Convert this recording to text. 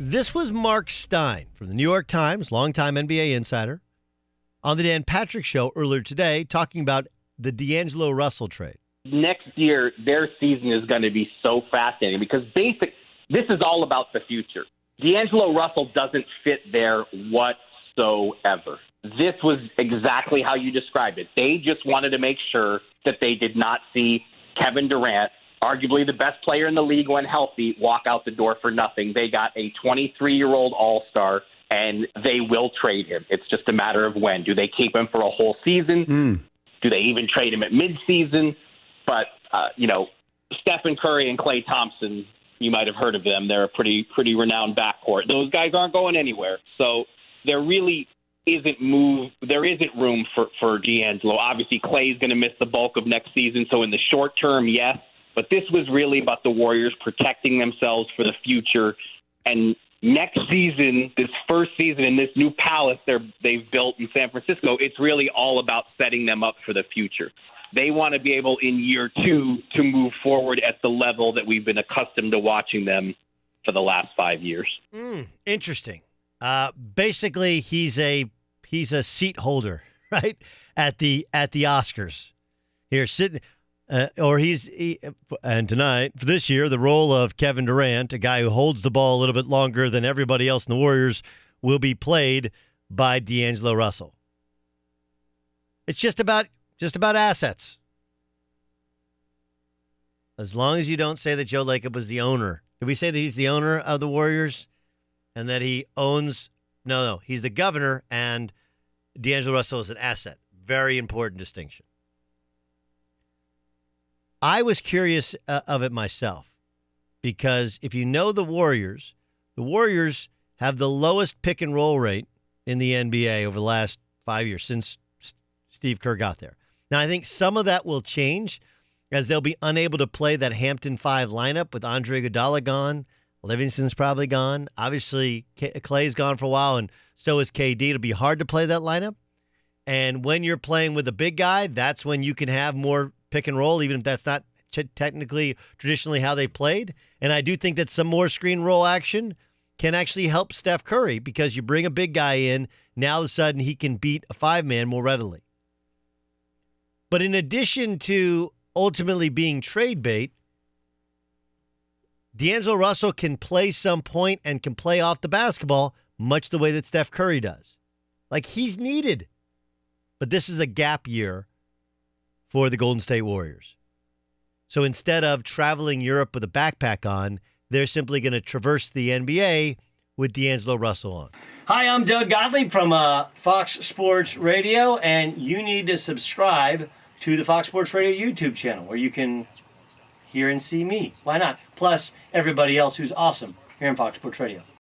This was Marc Stein from the New York Times, longtime NBA insider, on the Dan Patrick Show earlier today, talking about the D'Angelo Russell trade. Next year, their season is going to be so fascinating because this is all about the future. D'Angelo Russell doesn't fit there whatsoever. This was exactly how you described it. They just wanted to make sure that they did not see Kevin Durant, arguably the best player in the league when healthy, walk out the door for nothing. They got a 23-year-old all-star, and they will trade him. It's just a matter of when. Do they keep him for a whole season? Do they even trade him at midseason? But, Stephen Curry and Klay Thompson, you might have heard of them. They're a pretty renowned backcourt. Those guys aren't going anywhere. So there really isn't room for D'Angelo. Obviously, Klay's going to miss the bulk of next season. So in the short term, yes. But this was really about the Warriors protecting themselves for the future. And next season, this first season in this new palace they've built in San Francisco, it's really all about setting them up for the future. They want to be able in year two to move forward at the level that we've been accustomed to watching them for the last 5 years. Interesting. Basically, he's a seat holder, right, at the Oscars. Here, sitting. And tonight, for this year, the role of Kevin Durant, a guy who holds the ball a little bit longer than everybody else in the Warriors, will be played by D'Angelo Russell. It's just about assets. As long as you don't say that Joe Lacob was the owner. Did we say that he's the owner of the Warriors and that he owns? No, he's the governor, and D'Angelo Russell is an asset. Very important distinction. I was curious of it myself because if you know the Warriors have the lowest pick and roll rate in the NBA over the last 5 years since Steve Kerr got there. Now, I think some of that will change as they'll be unable to play that Hampton 5 lineup with Andre Iguodala gone. Livingston's probably gone. Obviously, Klay's gone for a while, and so is KD. It'll be hard to play that lineup. And when you're playing with a big guy, that's when you can have more pick and roll, even if that's not technically traditionally how they played. And I do think that some more screen roll action can actually help Steph Curry because you bring a big guy in, now all of a sudden he can beat a 5-man more readily. But in addition to ultimately being trade bait, D'Angelo Russell can play some point and can play off the basketball much the way that Steph Curry does. Like, he's needed. But this is a gap year for the Golden State Warriors. So instead of traveling Europe with a backpack on, they're simply going to traverse the NBA with D'Angelo Russell on. Hi, I'm Doug Gottlieb from Fox Sports Radio, and you need to subscribe to the Fox Sports Radio YouTube channel where you can hear and see me. Why not? Plus everybody else who's awesome here on Fox Sports Radio.